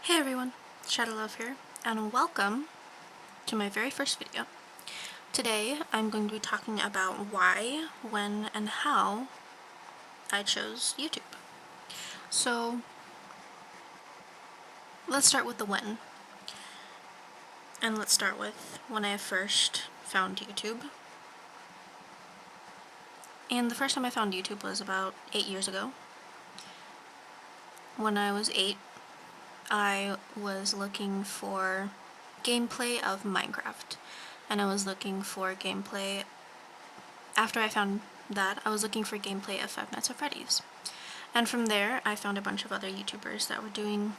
Hey everyone, Shadowlove here, and welcome to my very first video. Today I'm going to be talking about why, when, and how I chose YouTube. So let's start with the when. And let's start with when I first found YouTube. And the first time I found YouTube was about 8 years ago. When I was 8, I was looking for gameplay of Minecraft. And I was looking for gameplay. After I found that, I was looking for gameplay of Five Nights at Freddy's. And from there, I found a bunch of other YouTubers that were doing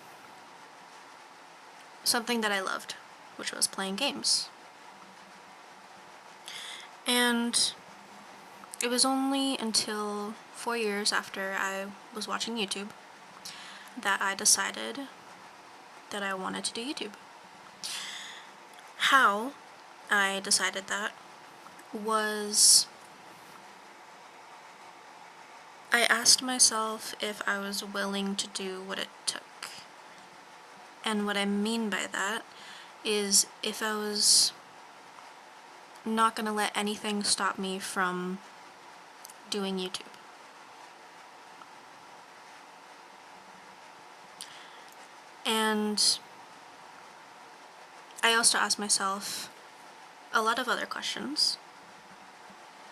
something that I loved, which was playing games. And it was only until 4 years after I was watching YouTube that I decided that I wanted to do YouTube. How I decided that was I asked myself if I was willing to do what it took. And what I mean by that is if I was not gonna let anything stop me from doing YouTube. And I also asked myself a lot of other questions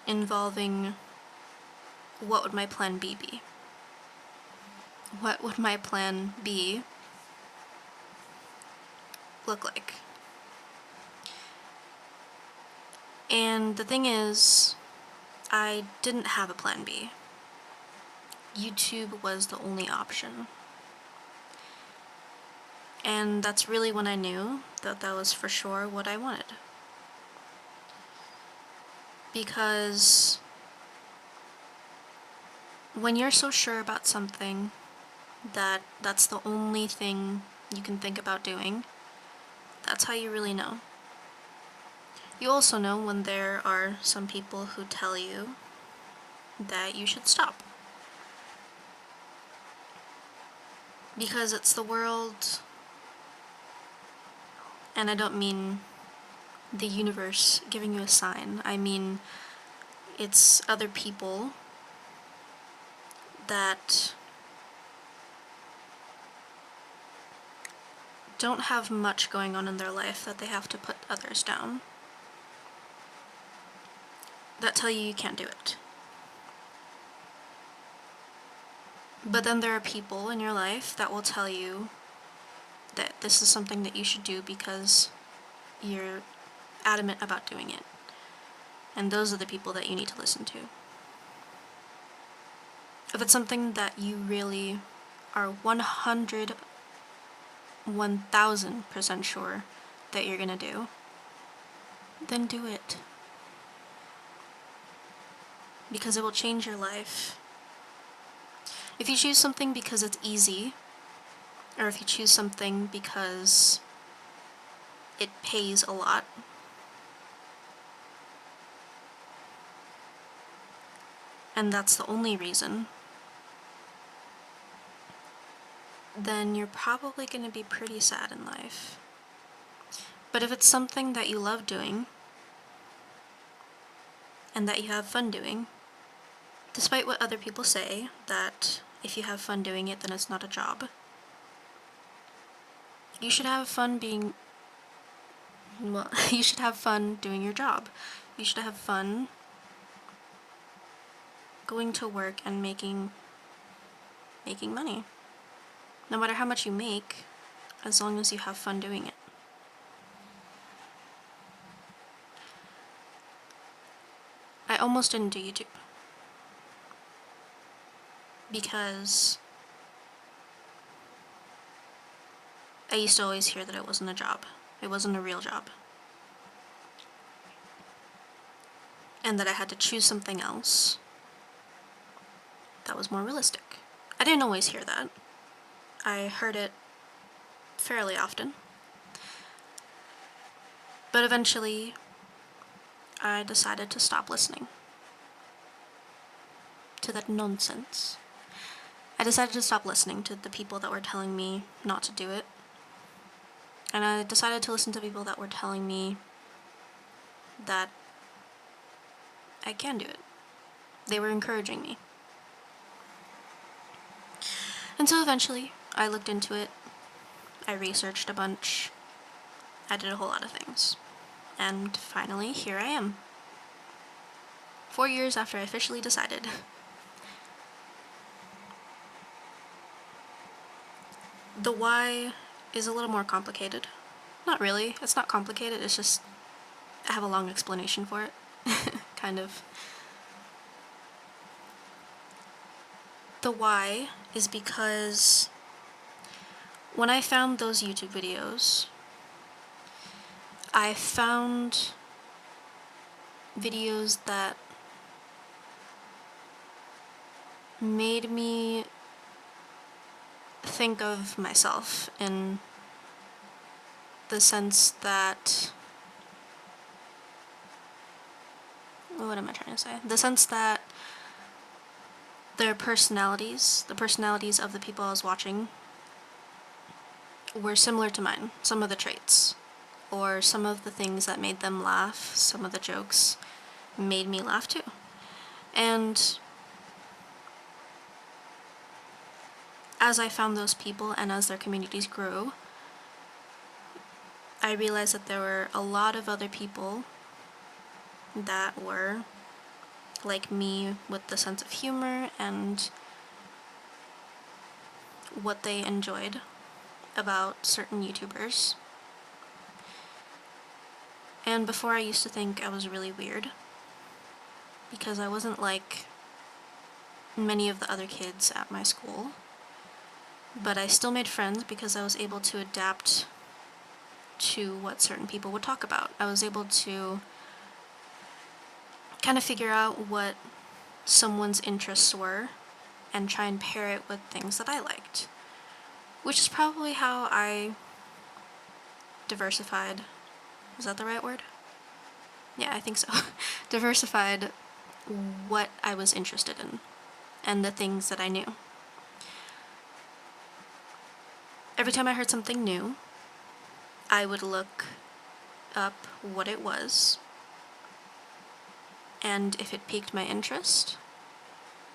involving what would my plan B be? What would my plan B look like? And the thing is, I didn't have a plan B. YouTube was the only option. And that's really when I knew that that was for sure what I wanted. Because when you're so sure about something that that's the only thing you can think about doing, that's how you really know. You also know when there are some people who tell you that you should stop. Because it's the world, and I don't mean the universe giving you a sign, I mean it's other people that don't have much going on in their life that they have to put others down, that tell you you can't do it. But then there are people in your life that will tell you that this is something that you should do because you're adamant about doing it. And those are the people that you need to listen to. If it's something that you really are 1000% sure that you're gonna do, then do it. Because it will change your life. If you choose something because it's easy, or if you choose something because it pays a lot, and that's the only reason, then you're probably going to be pretty sad in life. But if it's something that you love doing, and that you have fun doing, despite what other people say, that if you have fun doing it, then it's not a job, you should have fun you should have fun doing your job. You should have fun going to work and making money. No matter how much you make, as long as you have fun doing it. I almost didn't do YouTube. Because I used to always hear that it wasn't a job. It wasn't a real job. And that I had to choose something else that was more realistic. I didn't always hear that. I heard it fairly often. But eventually, I decided to stop listening to that nonsense. I decided to stop listening to the people that were telling me not to do it, And I decided to listen to people that were telling me that I can do it. They were encouraging me. And so eventually, I looked into it. I researched a bunch. I did a whole lot of things. And finally, here I am. 4 years after I officially decided. The why is a little more complicated. Not really. It's not complicated. It's just I have a long explanation for it. Kind of. The why is because when I found those YouTube videos, I found videos that made me think of myself in the sense that, what am I trying to say? The sense that their personalities, the personalities of the people I was watching, were similar to mine. Some of the traits, or some of the things that made them laugh, some of the jokes made me laugh too. And as I found those people and as their communities grew, I realized that there were a lot of other people that were like me with the sense of humor and what they enjoyed about certain YouTubers. And before, I used to think I was really weird because I wasn't like many of the other kids at my school, but I still made friends because I was able to adapt to what certain people would talk about. I was able to kind of figure out what someone's interests were and try and pair it with things that I liked, which is probably how I diversified. Is that the right word? Yeah, I think so. Diversified what I was interested in and the things that I knew. Every time I heard something new, I would look up what it was, and if it piqued my interest,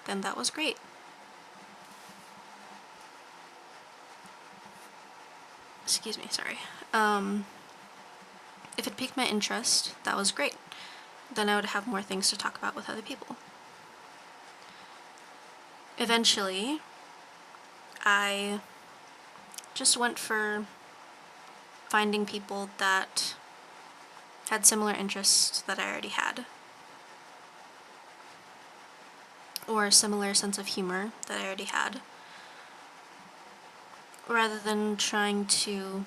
then that was great. Excuse me, sorry. If it piqued my interest, that was great. Then I would have more things to talk about with other people. Eventually, I just went for finding people that had similar interests that I already had, or a similar sense of humor that I already had, rather than trying to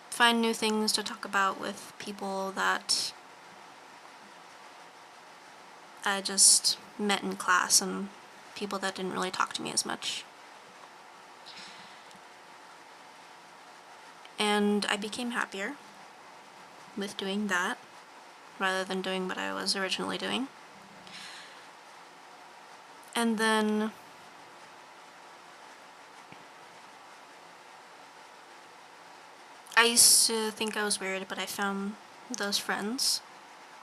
find new things to talk about with people that I just met in class and people that didn't really talk to me as much. And I became happier with doing that rather than doing what I was originally doing. And then I used to think I was weird, but I found those friends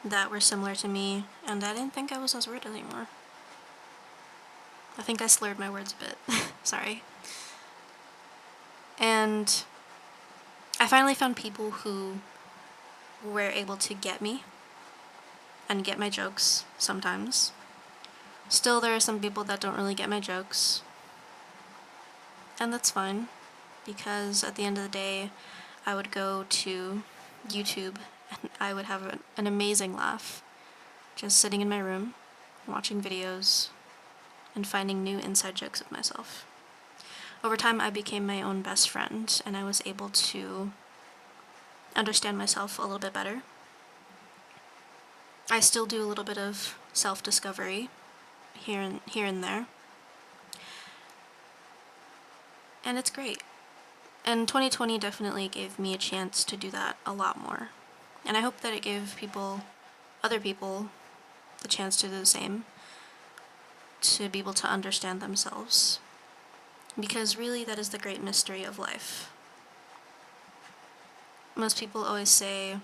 that were similar to me, and I didn't think I was as weird anymore. I think I slurred my words a bit. Sorry. And I finally found people who were able to get me and get my jokes sometimes. Still, there are some people that don't really get my jokes, and that's fine, because at the end of the day, I would go to YouTube and I would have an amazing laugh just sitting in my room, watching videos, and finding new inside jokes of myself. Over time, I became my own best friend, and I was able to understand myself a little bit better. I still do a little bit of self-discovery here and there, and it's great. And 2020 definitely gave me a chance to do that a lot more. And I hope that it gave other people, the chance to do the same, to be able to understand themselves. Because really, that is the great mystery of life. most people always say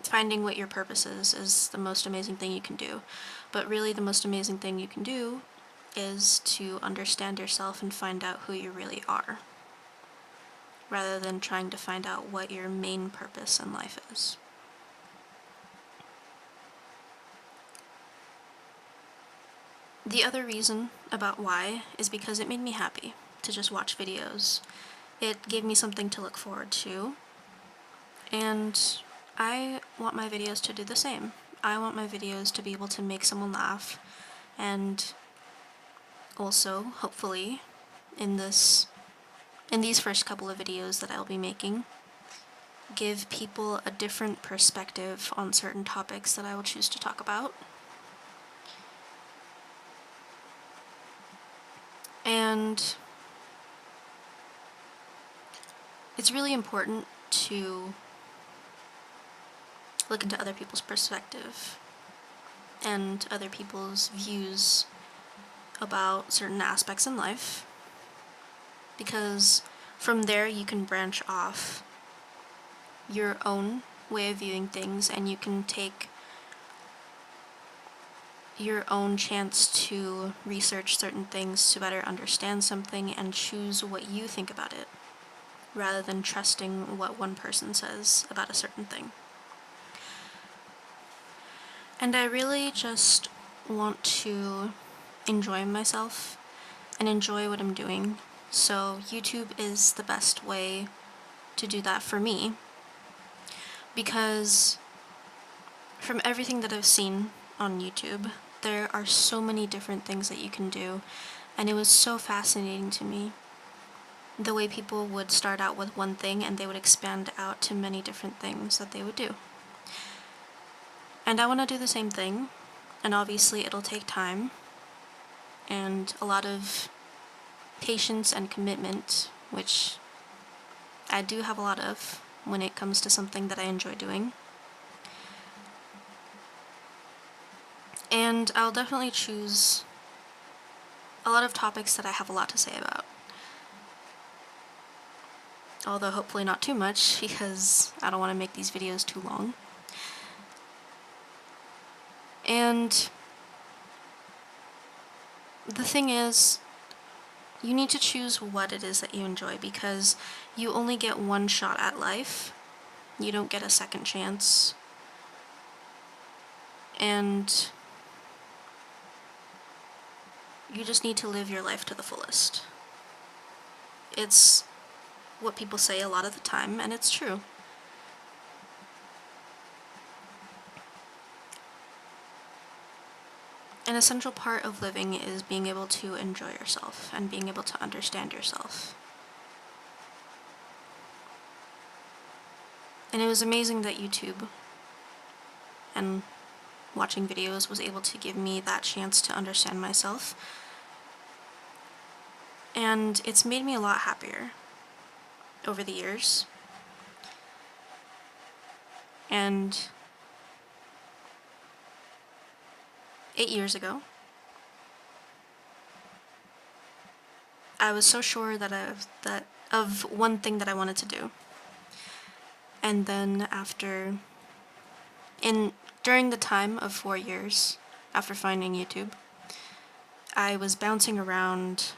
finding what your purpose is the most amazing thing you can do. But really the most amazing thing you can do is to understand yourself and find out who you really are, rather than trying to find out what your main purpose in life is. The other reason about why is because it made me happy to just watch videos. It gave me something to look forward to, and I want my videos to do the same. I want my videos to be able to make someone laugh, and also, hopefully, in these first couple of videos that I'll be making, give people a different perspective on certain topics that I will choose to talk about. And it's really important to look into other people's perspective and other people's views about certain aspects in life, because from there you can branch off your own way of viewing things, and you can take your own chance to research certain things to better understand something and choose what you think about it, rather than trusting what one person says about a certain thing. And I really just want to enjoy myself and enjoy what I'm doing, so YouTube is the best way to do that for me, because from everything that I've seen on YouTube, there are so many different things that you can do, and it was so fascinating to me the way people would start out with one thing and they would expand out to many different things that they would do. And I want to do the same thing, and obviously it'll take time and a lot of patience and commitment, which I do have a lot of when it comes to something that I enjoy doing. And I'll definitely choose a lot of topics that I have a lot to say about. Although hopefully not too much, because I don't want to make these videos too long. And the thing is, you need to choose what it is that you enjoy, because you only get one shot at life. You don't get a second chance. And you just need to live your life to the fullest. It's what people say a lot of the time, and it's true. An essential part of living is being able to enjoy yourself and being able to understand yourself. And it was amazing that YouTube and watching videos was able to give me that chance to understand myself. And it's made me a lot happier over the years. And 8 years ago, I was so sure that of one thing that I wanted to do. And then during the time of 4 years after finding YouTube, I was bouncing around,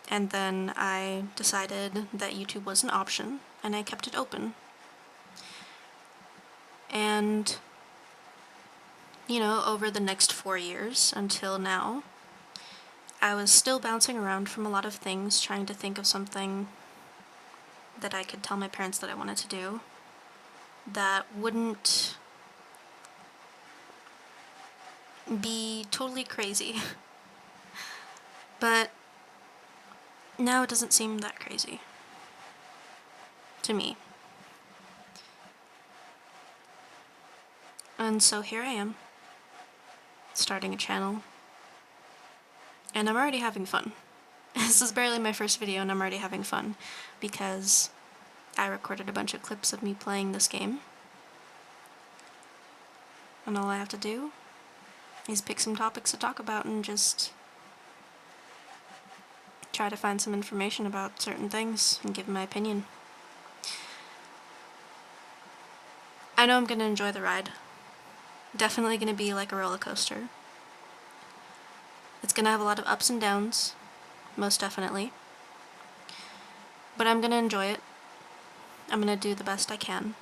and then I decided that YouTube was an option, and I kept it open. And, over the next 4 years until now, I was still bouncing around from a lot of things, trying to think of something that I could tell my parents that I wanted to do that wouldn't be totally crazy. But now it doesn't seem that crazy to me. And so here I am, starting a channel, and I'm already having fun. This is barely my first video and I'm already having fun, because I recorded a bunch of clips of me playing this game, and all I have to do is pick some topics to talk about and just try to find some information about certain things and give my opinion. I know I'm going to enjoy the ride. Definitely going to be like a roller coaster. It's going to have a lot of ups and downs, most definitely. But I'm going to enjoy it. I'm going to do the best I can.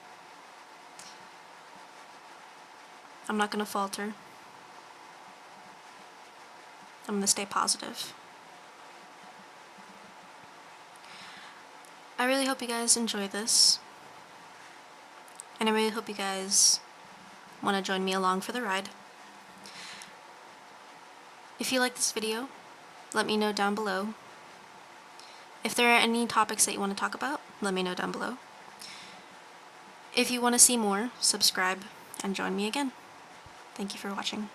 I'm not going to falter. I'm going to stay positive. I really hope you guys enjoy this. And I really hope you guys want to join me along for the ride. If you like this video, let me know down below. If there are any topics that you want to talk about, let me know down below. If you want to see more, subscribe and join me again. Thank you for watching.